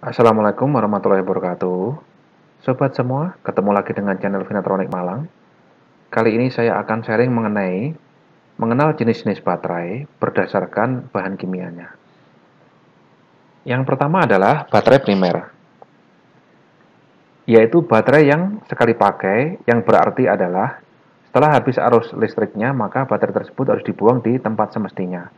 Assalamualaikum warahmatullahi wabarakatuh. Sobat semua, ketemu lagi dengan channel Vinatronic Malang. Kali ini saya akan sharing mengenai mengenal jenis-jenis baterai berdasarkan bahan kimianya. Yang pertama adalah baterai primer, yaitu baterai yang sekali pakai, yang berarti adalah setelah habis arus listriknya, maka baterai tersebut harus dibuang di tempat semestinya.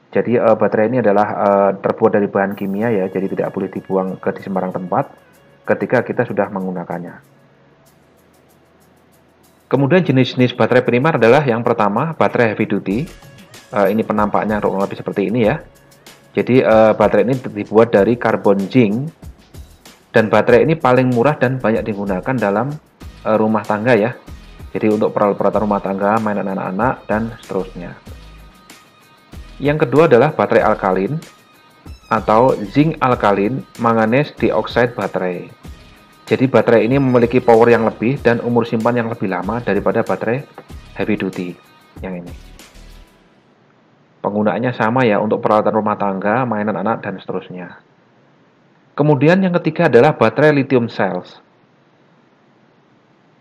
Jadi baterai ini adalah terbuat dari bahan kimia ya, jadi tidak boleh dibuang di sembarang tempat ketika kita sudah menggunakannya. Kemudian jenis-jenis baterai primer adalah yang pertama baterai heavy duty. Ini penampaknya kurang lebih seperti ini ya. Jadi baterai ini dibuat dari karbon zinc dan baterai ini paling murah dan banyak digunakan dalam rumah tangga ya. Jadi untuk peralatan rumah tangga, mainan anak-anak dan seterusnya. Yang kedua adalah baterai alkalin atau zinc alkalin manganese dioxide baterai. Jadi baterai ini memiliki power yang lebih dan umur simpan yang lebih lama daripada baterai heavy duty yang ini. Penggunaannya sama ya untuk peralatan rumah tangga, mainan anak, dan seterusnya. Kemudian yang ketiga adalah baterai lithium cells,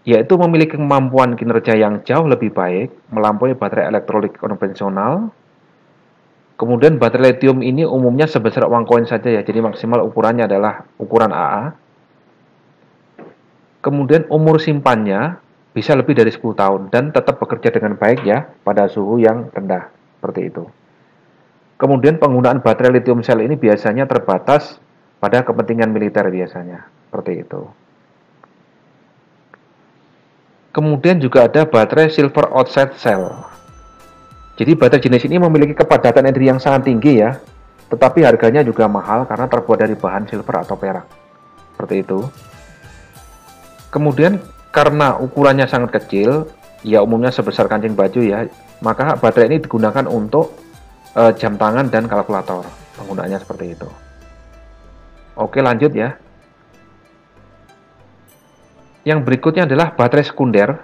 yaitu memiliki kemampuan kinerja yang jauh lebih baik, melampaui baterai elektrolit konvensional. Kemudian baterai lithium ini umumnya sebesar uang koin saja ya, jadi maksimal ukurannya adalah ukuran AA. Kemudian umur simpannya bisa lebih dari 10 tahun dan tetap bekerja dengan baik ya pada suhu yang rendah, seperti itu. Kemudian penggunaan baterai lithium cell ini biasanya terbatas pada kepentingan militer biasanya, seperti itu. Kemudian juga ada baterai silver oxide cell. Jadi baterai jenis ini memiliki kepadatan energi yang sangat tinggi ya, tetapi harganya juga mahal karena terbuat dari bahan silver atau perak, seperti itu. Kemudian karena ukurannya sangat kecil, ya umumnya sebesar kancing baju ya, maka baterai ini digunakan untuk jam tangan dan kalkulator. Penggunaannya seperti itu. Oke, lanjut ya. Yang berikutnya adalah baterai sekunder.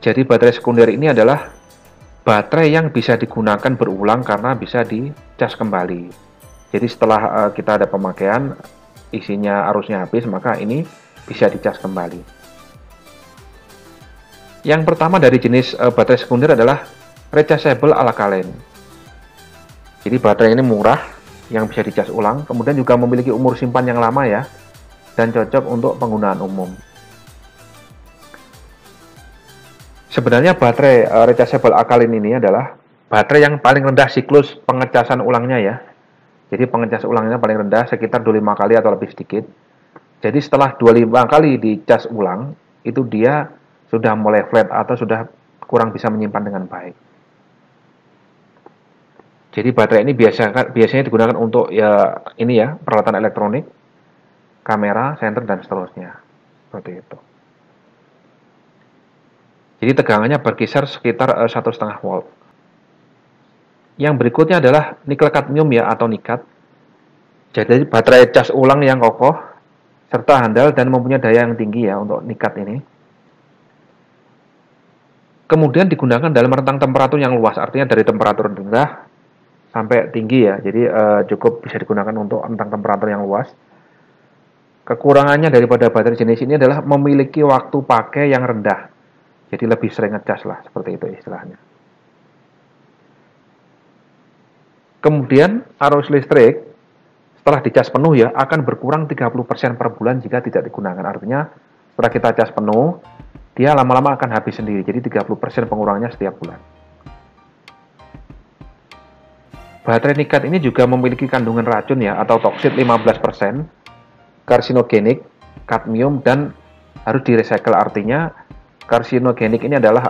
Jadi baterai sekunder ini adalah baterai yang bisa digunakan berulang karena bisa dicas kembali. Jadi setelah kita ada pemakaian, isinya arusnya habis, maka ini bisa dicas kembali. Yang pertama dari jenis baterai sekunder adalah rechargeable alkaline. Jadi baterai ini murah, yang bisa dicas ulang, kemudian juga memiliki umur simpan yang lama ya, dan cocok untuk penggunaan umum. Sebenarnya baterai rechargeable alkaline ini adalah baterai yang paling rendah siklus pengecasan ulangnya ya. Jadi pengecas ulangnya paling rendah sekitar 25 kali atau lebih sedikit. Jadi setelah 25 kali dicas ulang, itu dia sudah mulai flat atau sudah kurang bisa menyimpan dengan baik. Jadi baterai ini biasanya digunakan untuk ya ini ya, peralatan elektronik, kamera, senter dan seterusnya. Seperti itu. Jadi tegangannya berkisar sekitar 1,5 volt. Yang berikutnya adalah nikel kadmium ya atau nikat. Jadi baterai cas ulang yang kokoh serta handal dan mempunyai daya yang tinggi ya untuk nikat ini. Kemudian digunakan dalam rentang temperatur yang luas, artinya dari temperatur rendah sampai tinggi ya. Jadi cukup bisa digunakan untuk rentang temperatur yang luas. Kekurangannya daripada baterai jenis ini adalah memiliki waktu pakai yang rendah. Jadi lebih sering ngecas lah, seperti itu istilahnya. Kemudian arus listrik setelah dicas penuh ya akan berkurang 30% per bulan jika tidak digunakan. Artinya setelah kita cas penuh, dia lama-lama akan habis sendiri. Jadi 30% pengurangannya setiap bulan. Baterai nikat ini juga memiliki kandungan racun ya atau toksit 15%, karsinogenik, kadmium dan harus direcycle. Artinya karsinogenik ini adalah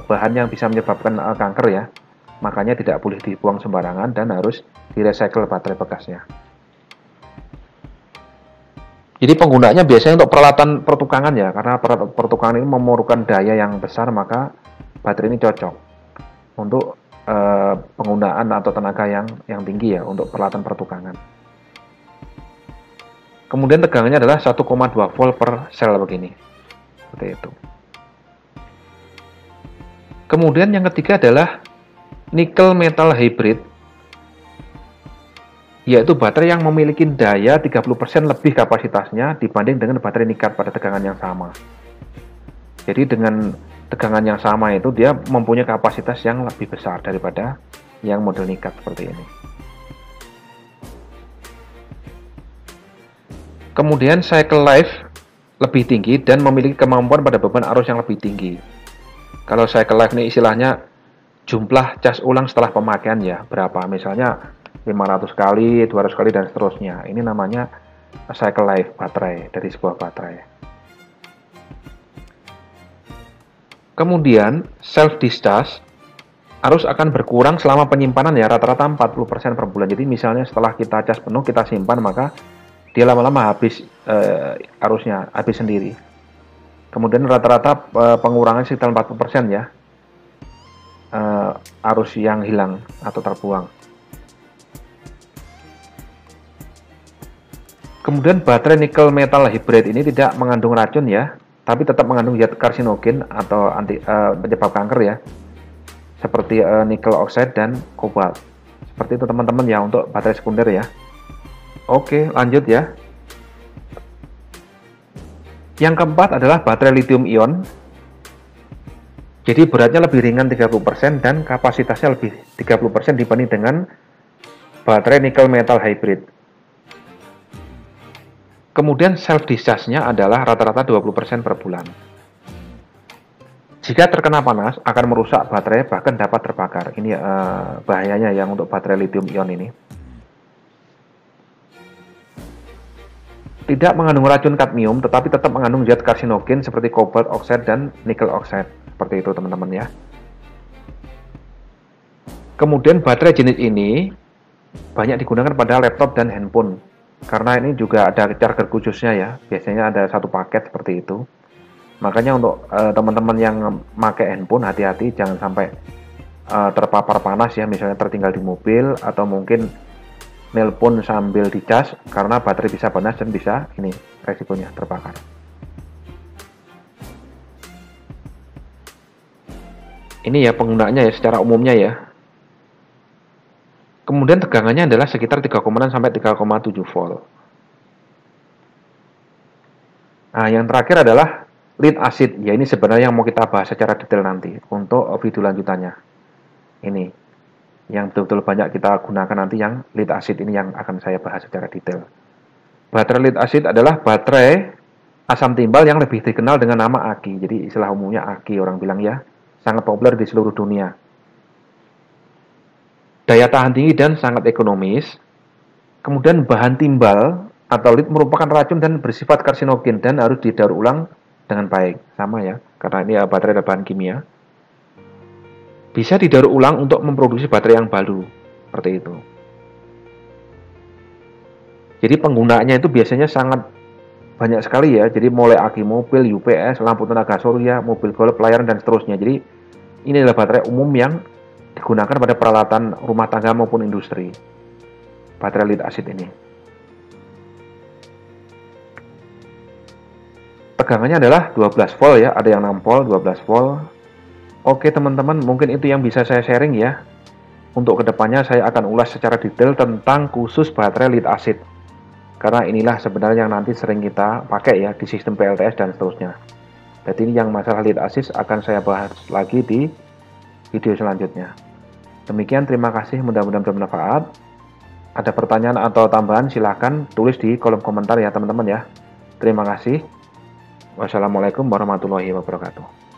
bahan yang bisa menyebabkan kanker ya. Makanya tidak boleh dibuang sembarangan dan harus direcycle baterai bekasnya. Jadi penggunaannya biasanya untuk peralatan pertukangan ya, karena pertukangan ini memerlukan daya yang besar, maka baterai ini cocok untuk penggunaan atau tenaga yang tinggi ya untuk peralatan pertukangan. Kemudian tegangannya adalah 1,2 volt per sel begini. Seperti itu. Kemudian yang ketiga adalah nickel metal hybrid. yaitu baterai yang memiliki daya 30% lebih kapasitasnya dibanding dengan baterai nikat pada tegangan yang sama. Jadi dengan tegangan yang sama itu dia mempunyai kapasitas yang lebih besar daripada yang model nikat seperti ini. Kemudian cycle life lebih tinggi dan memiliki kemampuan pada beban arus yang lebih tinggi. Kalau cycle life ini istilahnya jumlah cas ulang setelah pemakaian ya, berapa, misalnya 500 kali, 200 kali dan seterusnya. Ini namanya cycle life baterai dari sebuah baterai. Kemudian self discharge, arus akan berkurang selama penyimpanan ya, rata-rata 40% per bulan. Jadi misalnya setelah kita cas penuh kita simpan, maka dia lama-lama habis arusnya, habis sendiri. Kemudian rata-rata pengurangan sekitar 40% ya, arus yang hilang atau terbuang. Kemudian baterai nikel metal hybrid ini tidak mengandung racun ya, tapi tetap mengandung zat karsinogen atau penyebab kanker ya, seperti nikel oxide dan kobalt. Seperti itu teman-teman ya untuk baterai sekunder ya. Oke, lanjut ya. Yang keempat adalah baterai lithium ion. Jadi beratnya lebih ringan 30% dan kapasitasnya lebih 30% dibanding dengan baterai nikel metal hybrid. Kemudian self discharge-nya adalah rata-rata 20% per bulan. Jika terkena panas akan merusak baterai, bahkan dapat terbakar. Ini bahayanya yang untuk baterai lithium ion ini. Tidak mengandung racun kadmium, tetapi tetap mengandung zat karsinogen seperti kobalt oxide dan nikel oxide. Seperti itu teman-teman ya. Kemudian baterai jenis ini banyak digunakan pada laptop dan handphone. Karena ini juga ada charger khususnya ya. Biasanya ada satu paket seperti itu. Makanya untuk teman-teman yang pakai handphone, hati-hati jangan sampai terpapar panas ya. Misalnya tertinggal di mobil atau mungkin nelpon sambil dicas, karena baterai bisa panas dan bisa ini resikonya terbakar. Ini ya penggunaannya ya secara umumnya ya. Kemudian tegangannya adalah sekitar 3,6 sampai 3,7 volt. Nah, yang terakhir adalah lead acid. Ya ini sebenarnya yang mau kita bahas secara detail nanti untuk video lanjutannya. Ini yang betul-betul banyak kita gunakan nanti, yang lead acid ini yang akan saya bahas secara detail. Baterai lead acid adalah baterai asam timbal yang lebih dikenal dengan nama Aki. Jadi istilah umumnya Aki orang bilang ya, sangat populer di seluruh dunia. Daya tahan tinggi dan sangat ekonomis. Kemudian bahan timbal atau lead merupakan racun dan bersifat karsinogen dan harus didaur ulang dengan baik. Sama ya, karena ini baterai adalah bahan kimia. Bisa didaur ulang untuk memproduksi baterai yang baru, seperti itu. Jadi penggunaannya itu biasanya sangat banyak sekali ya. Jadi mulai aki mobil, UPS, lampu tenaga surya, mobil golf, pelayaran dan seterusnya. Jadi ini adalah baterai umum yang digunakan pada peralatan rumah tangga maupun industri. Baterai lead acid ini. Tegangannya adalah 12 volt ya, ada yang 6 volt, 12 volt. Oke teman-teman, mungkin itu yang bisa saya sharing ya. Untuk kedepannya saya akan ulas secara detail tentang khusus baterai lead acid. Karena inilah sebenarnya yang nanti sering kita pakai ya di sistem PLTS dan seterusnya. Jadi ini yang masalah lead acid akan saya bahas lagi di video selanjutnya. Demikian, terima kasih, mudah-mudahan bermanfaat. Ada pertanyaan atau tambahan silahkan tulis di kolom komentar ya teman-teman ya. Terima kasih. Wassalamualaikum warahmatullahi wabarakatuh.